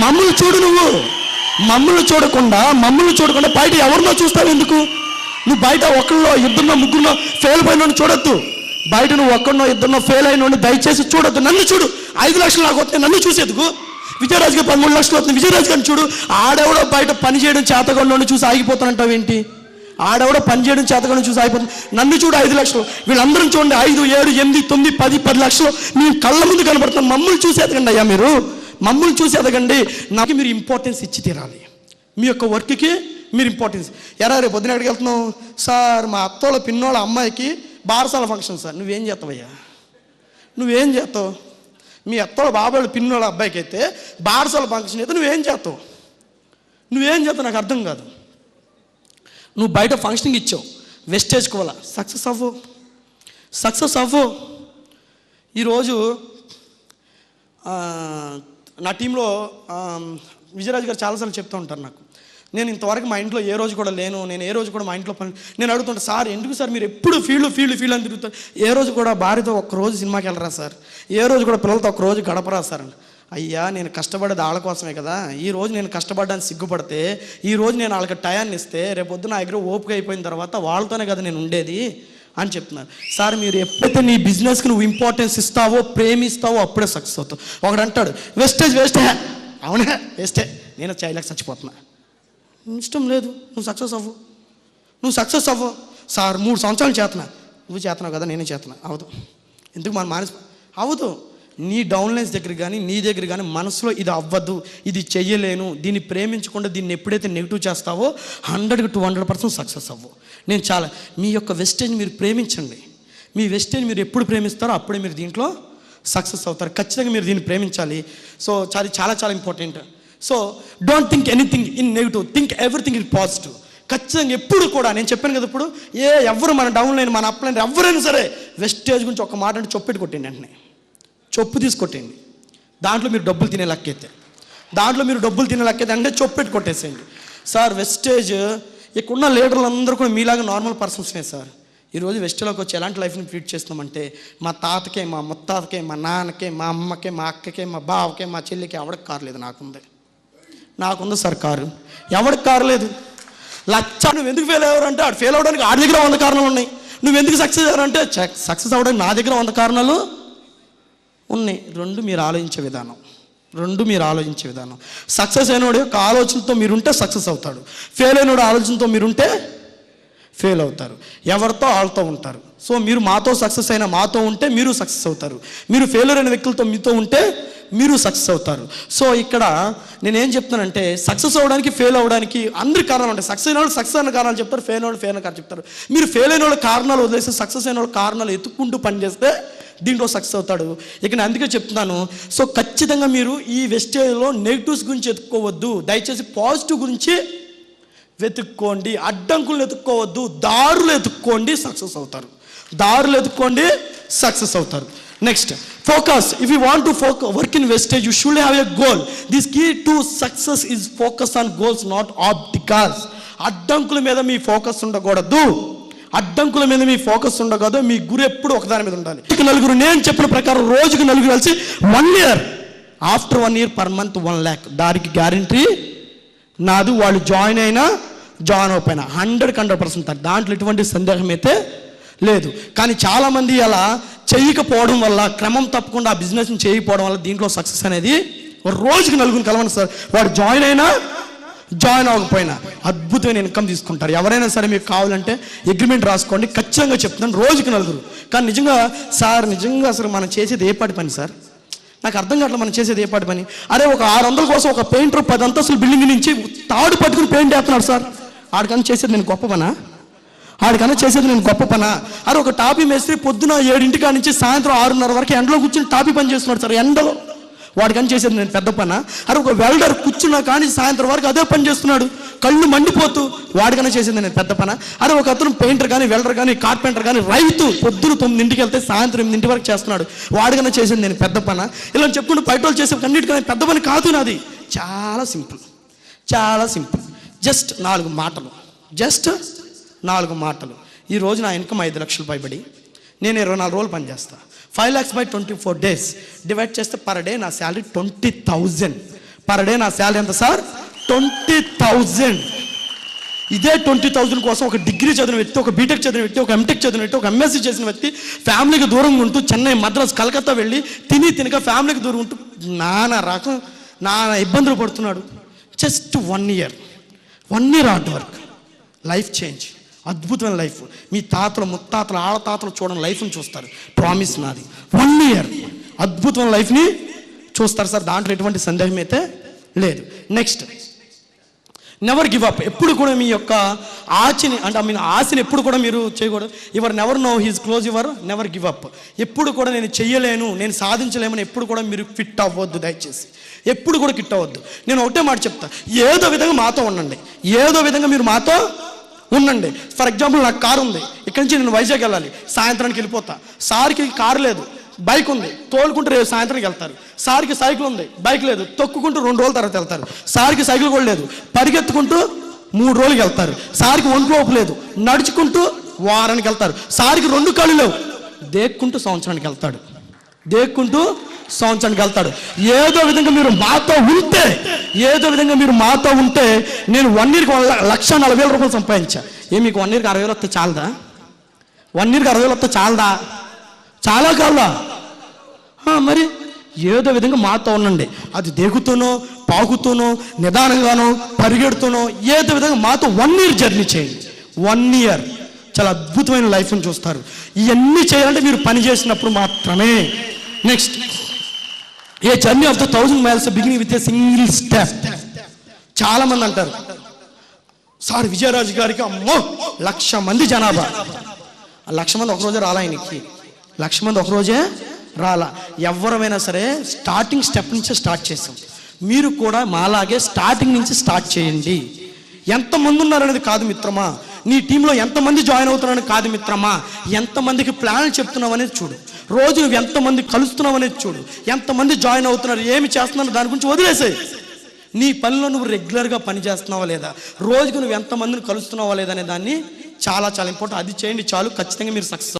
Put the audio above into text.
మమ్మల్ని చూడు, మమ్మల్ని చూడకుండా బయట ఎవరినో చూస్తావు ఎందుకు? నువ్వు బయట ఒకళ్ళో ఇద్దరినో ముగ్గురునో ఫెయిల్ అయిన చూడొద్దు. బయట నువ్వు ఒక్కడినో ఇద్దరినో ఫెయిల్ అయిన దయచేసి చూడొద్దు. నన్ను చూడు. 5 లక్షలు నాకు వస్తే నన్ను చూసేందుకు? విజయరాజుకి 13 లక్షలు వస్తుంది, విజయరాజు గారిని చూడు. ఆడెవడో బయట పని చేయడం చేతగాడిని చూసి ఆగిపోతానంటావు ఏంటి? ఆడెవడో పని చేయడం చేతగాడిని చూసి ఆగిపోతుంది. నన్ను చూడు 5 లక్షలు. వీళ్ళందరం చూడండి 5, 7, 8, 9, 10, 10 లక్షలు మీ కళ్ళ ముందు కనబడుతున్నాం. మమ్మల్ని చూసి ఎదగండి అయ్యా, మీరు మమ్మల్ని చూసి ఎదగండి. నాకు మీరు ఇంపార్టెన్స్ ఇచ్చి తీరాలి. మీ యొక్క వర్క్కి మీరు ఇంపార్టెన్స్. రేపు పొద్దున ఎక్కడికి వెళ్తున్నావు? సార్ మా అత్తోళ్ళ పిన్నోళ్ళ అమ్మాయికి బారసాల ఫంక్షన్ సార్. నువ్వేం చేస్తావయ్యా? నువ్వేం చేస్తావు? మీ అత్తోళ్ళ బాబాయ్ పిన్నోళ్ళ అబ్బాయికి అయితే బారసాల ఫంక్షన్ అయితే నువ్వేం చేస్తావు? నాకు అర్థం కాదు. నువ్వు బయట ఫంక్షన్కి ఇచ్చావు, వెస్టేజ్కోవాలా, సక్సెస్ అవ్వు. ఈరోజు నా టీంలో విజయరాజు గారు చాలాసార్లు చెప్తూ ఉంటారు నాకు. నేను ఇంతవరకు మా ఇంట్లో ఏ రోజు కూడా లేను, నేను ఏ రోజు కూడా మా ఇంట్లో పని. నేను అడుగుతుంటా, సార్ ఎందుకు సార్ మీరు ఎప్పుడు ఫీల్డ్ అని తిరుగుతారు? ఏ రోజు కూడా భార్యతో ఒక్కరోజు సినిమాకి వెళ్ళరా సార్? ఏ రోజు కూడా పిల్లలతో ఒక్కరోజు గడపరా సార్? అయ్యా, నేను కష్టపడేది వాళ్ళ కోసమే కదా. ఈ రోజు నేను కష్టపడడానికి సిగ్గుపడితే, ఈ రోజు నేను వాళ్ళకి టయాన్ని ఇస్తే, రేపొద్దు నా దగ్గర ఓపిక అయిపోయిన తర్వాత వాళ్ళతోనే కదా నేను ఉండేది అని చెప్తున్నారు. సార్ మీరు ఎప్పుడైతే నీ బిజినెస్కి నువ్వు ఇంపార్టెన్స్ ఇస్తావో, ప్రేమిస్తావో, అప్పుడే సక్సెస్ అవుతావు. ఒకడు అంటాడు వేస్టే. అవునా, వేస్టే, నేను చేయలేక చచ్చిపోతున్నా. ఇష్టం లేదు, నువ్వు సక్సెస్ అవ్వు. సార్ 3 సంవత్సరాలు చేస్తున్నా. నువ్వు చేస్తున్నావు కదా, నేనే చేస్తున్నా. అవదు. ఎందుకు మనం అవదు. నీ డౌన్లైన్స్ దగ్గర కానీ నీ దగ్గర కానీ మనసులో ఇది అవ్వదు, ఇది చెయ్యలేను, దీన్ని ప్రేమించకుండా దీన్ని ఎప్పుడైతే నెగిటివ్ చేస్తావో 100కి 200% సక్సెస్ అవ్వు. నేను మీ యొక్క వెస్టేజ్ మీరు ప్రేమించండి. మీ వెస్టేజ్ మీరు ఎప్పుడు ప్రేమిస్తారో అప్పుడే మీరు దీంట్లో సక్సెస్ అవుతారు. ఖచ్చితంగా మీరు దీన్ని ప్రేమించాలి. సో చాలా important. So don't think anything in negative, think everything in positive. ఖచ్చితంగా ఎప్పుడు కూడా నేను చెప్పాను కదా, ఇప్పుడు ఎవరు మన డౌన్లైన్ మన అప్లైన్ ఎవరైనా సరే వెస్టేజ్ గురించి ఒక మాట అంటే చొప్పెట్టి కొట్టండి. వెంటనే చొప్పు తీసుకొట్టండి. దాంట్లో మీరు డబ్బులు తినే లెక్కైతే అంటే చొప్పెట్టి కొట్టేసేయండి. సార్ వెస్టేజ్ ఇక్కడున్న లీడర్లు అందరూ కూడా మీలాగా నార్మల్ పర్సన్స్నే సార్. ఈరోజు వెస్టేజ్లోకి వచ్చి ఎలాంటి లైఫ్ని ఫీడ్ చేస్తున్నామంటే, మా తాతకే, మా ముత్తాతకే, మా నాన్నకే, మా అమ్మకే, మా అక్కకే, మా బావకే, మా చెల్లికి ఎవరికి కారు లేదు. నాకుంది సార్ కారు. ఎవరికి కారు లేదు. నువ్వు ఎందుకు ఫెయిల్ అయ్యారంటే, ఆడు ఫెయిల్ అవ్వడానికి ఆడి దగ్గర 100 కారణాలు ఉన్నాయి. నువ్వు ఎందుకు సక్సెస్ అయ్యారంటే, సక్సెస్ అవ్వడానికి నా దగ్గర 100 కారణాలు ఉన్నాయి. రెండు మీరు ఆలోచించే విధానం. సక్సెస్ అయినోడు యొక్క ఆలోచనతో మీరుంటే సక్సెస్ అవుతాడు. ఫెయిల్ అయినోడు ఆలోచనతో మీరుంటే ఫెయిల్ అవుతారు. ఎవరితో వాళ్ళతో ఉంటారు. సో మీరు మాతో సక్సెస్ అయినా మాతో ఉంటే మీరు సక్సెస్ అవుతారు. మీరు ఫెయిల్యూర్ అయిన వ్యక్తులతో మీతో ఉంటే మీరు సక్సెస్ అవుతారు. సో ఇక్కడ నేనేం చెప్తానంటే, సక్సెస్ అవ్వడానికి ఫెయిల్ అవ్వడానికి అందరి కారణాలు ఉంటాయి. సక్సెస్ అయిన వాళ్ళు సక్సెస్ అయిన కారణాలు చెప్తారు, ఫెయిల్ అయిన వాళ్ళు ఫెయిల్ అయిన కారణాలు చెప్తారు. మీరు ఫెయిల్ అయిన వాళ్ళ కారణాలు వదిలేసి సక్సెస్ అయిన వాళ్ళ కారణాలు ఎత్తుక్కుంటూ పనిచేస్తే దీంట్లో సక్సెస్ అవుతాడు. ఇక నేను అందుకే చెప్తున్నాను. సో ఖచ్చితంగా మీరు ఈ వెస్టేజ్లో నెగిటివ్స్ గురించి ఎత్తుక్కోవద్దు. దయచేసి పాజిటివ్ గురించి వెతుక్కోండి. అడ్డంకులు ఎత్తుక్కోవద్దు, దారులు ఎత్తుక్కోండి, సక్సెస్ అవుతారు. Next, focus. If you want to work in wastage, you should have a goal. This key to success is focus on goals, not obstacles. అడ్డంకుల మీద మీ ఫోకస్ ఉండకూడదు. మీ గురి ఎప్పుడు ఒకదాని మీద ఉండాలి. నలుగురు నేను చెప్పిన ప్రకారం రోజుకు 4 కలిసి 1 year, after 1 year per month 1 lakh. దానికి గ్యారంటీ నాది. వాళ్ళు జాయిన్ అవ్వకపోయినా 100% దాంట్లో ఎటువంటి సందేహం అయితే లేదు. కానీ చాలామంది అలా చేయకపోవడం వల్ల, క్రమం తప్పకుండా ఆ బిజినెస్ని చేయకపోవడం వల్ల దీంట్లో సక్సెస్ అనేది రోజుకి 4 కలవండి సార్. వాడు జాయిన్ అవ్వకపోయినా అద్భుతమైన ఇన్కమ్ తీసుకుంటారు. ఎవరైనా సరే మీకు కావాలంటే అగ్రిమెంట్ రాసుకోండి. ఖచ్చితంగా చెప్తున్నాను, రోజుకి 4. కానీ నిజంగా అసలు మనం చేసేది ఏ పాటి పని సార్? నాకు అర్థం కావట్లేదు మనం చేసేది ఏ పాటి పని. అరే ఒక 600 కోసం ఒక పెయింటర్ 10 అంతస్తుల బిల్డింగ్ నుంచి తాడు పట్టుకుని పెయింట్ వేస్తున్నాడు సార్. ఆడికన్నా చేసేది నేను గొప్ప పనా? అరే ఒక టాపీ మేస్త్రి పొద్దున 7 నుంచి సాయంత్రం 6:30 వరకు ఎండలో కూర్చుని టాపీ పని చేస్తున్నాడు సార్, ఎండలో. వాడికని చేసేది నేను పెద్ద పనా? అరే ఒక వెల్డర్ కూర్చున్నా కానీ సాయంత్రం వరకు అదే పని చేస్తున్నాడు, కళ్ళు మండిపోతూ, వాడికన్నా చేసేది నేను పెద్ద పనా? అరే ఒక అతను పెయింటర్ కానీ, వెల్డర్ కానీ, కార్పెంటర్ కానీ, రైతు పొద్దున 9 వెళ్తే సాయంత్రం 8 వరకు చేస్తున్నాడు, వాడికన్నా చేసేది నేను పెద్ద పనా? ఇలా చెప్పుకుంటూ బయట వాళ్ళు చేసే అన్నిటికన్నా పెద్ద పని కాదు నాది. చాలా సింపుల్. జస్ట్ 4 మాటలు. ఈరోజు నా ఇన్కమ్ 5 లక్షలు పైబడి నేను 24 రోజులు పనిచేస్తాను. 5 lakhs by 24 days డివైడ్ చేస్తే పర్ డే నా శాలరీ 20,000. పర్ డే నా శాలరీ ఎంత సార్? 20,000. ఇదే 20,000 కోసం ఒక డిగ్రీ చదివిన వ్యక్తి, ఒక బీటెక్ చదివిన వ్యక్తి, ఒక ఎంటెక్ చదివిన వ్యక్తి, ఒక ఎంఎస్సీ చేసిన వ్యక్తి ఫ్యామిలీకి దూరంగా ఉంటూ చెన్నై, మద్రాస్, కలకత్తా వెళ్ళి తినక ఫ్యామిలీకి దూరం ఉంటూ నానా ఇబ్బందులు పడుతున్నాడు. Just 1 year hard work, life change, అద్భుతమైన లైఫ్. మీ తాతలు, ముత్తాతలు, ఆడతాతలు చూడని లైఫ్ని చూస్తారు. ప్రామిస్ నాది. 1 year అద్భుతమైన లైఫ్ని చూస్తారు సార్, దాంట్లో ఎటువంటి సందేహం అయితే లేదు. Next, never give up. ఎప్పుడు కూడా మీ యొక్క ఆశని ఎప్పుడు కూడా మీరు చేయకూడదు. Your never know he's close, your never give up. ఎప్పుడు కూడా నేను చెయ్యలేను, నేను సాధించలేమని ఎప్పుడు కూడా మీరు ఫిట్ అవ్వద్దు. దయచేసి ఎప్పుడు కూడా కిట్ అవ్వద్దు. నేను ఒకటే మాట చెప్తా, ఏదో విధంగా మాతో ఉండండి, ఏదో విధంగా మీరు మాతో ఉండండి. ఫర్ ఎగ్జాంపుల్, నాకు కారు ఉంది, ఇక్కడి నుంచి నేను వైజాగ్ వెళ్ళాలి, సాయంత్రానికి వెళ్ళిపోతా. సార్కి కారు లేదు, బైక్ ఉంది, తోలుకుంటూ రేపు సాయంత్రానికి వెళ్తారు. సార్కి సైకిల్ ఉంది, బైక్ లేదు, తొక్కుకుంటూ 2 రోజుల తర్వాత వెళ్తారు. సార్కి సైకిల్ కూడా లేదు, పరిగెత్తుకుంటూ 3 రోజులకి వెళ్తారు. సార్కి ఒంట్లోపు లేదు, నడుచుకుంటూ వారానికి వెళ్తారు. సార్కి 2 కాళ్ళు లేవు, దేక్కుంటూ సంవత్సరానికి వెళ్తాడు, దేక్కుంటూ సంవత్సరానికి వెళ్తాడు. ఏదో విధంగా మీరు మాతో ఉంటే నేను 1 yearకి 1,40,000 రూపాయలు సంపాదించా. మీకు 1 yearకి 60,000 వస్తే చాలదా? 1 yearకి 60,000 వస్తే చాలదా? చాలా కాదా? మరి ఏదో విధంగా మాతో ఉండండి. అది దేగుతూనో, పాకుతూనో, నిదానంగానో, పరిగెడుతూనో, ఏదో విధంగా మాతో 1 year జర్నీ చేయండి. 1 year చాలా అద్భుతమైన లైఫ్ని చూస్తారు. ఇవన్నీ చేయాలంటే మీరు పని చేసినప్పుడు మాత్రమే. Next, A journey of the 1000 miles beginning with a single step. చాలా మంది అంటారు, సార్ విజయరాజు గారికి అమ్మో 1,00,000 మంది జనాభా. 1,00,000 మంది ఒకరోజే రాలా, ఆయనకి 1,00,000 మంది ఒకరోజే రాలా. ఎవరైనా సరే స్టార్టింగ్ స్టెప్ నుంచే స్టార్ట్ చేసాం. మీరు కూడా మాలాగే స్టార్టింగ్ నుంచి స్టార్ట్ చేయండి. ఎంతమంది ఉన్నారనేది కాదు మిత్రమా, నీ టీంలో ఎంతమంది జాయిన్ అవుతున్నారని కాదు మిత్రమా, ఎంతమందికి ప్లాన్లు చెప్తున్నావు అనేది చూడు. రోజు నువ్వు ఎంతమంది కలుస్తున్నావు అనేది చూడు. ఎంతమంది జాయిన్ అవుతున్నారు, ఏమి చేస్తున్నారు దాని గురించి వదిలేసాయి. నీ పనిలో నువ్వు రెగ్యులర్గా పని చేస్తున్నావా లేదా, రోజుకు నువ్వు ఎంతమందిని కలుస్తున్నావా లేదా అనే దాన్ని చాలా ఇంపార్టెంట్. అది చేయండి చాలు, ఖచ్చితంగా మీరు సక్సెస్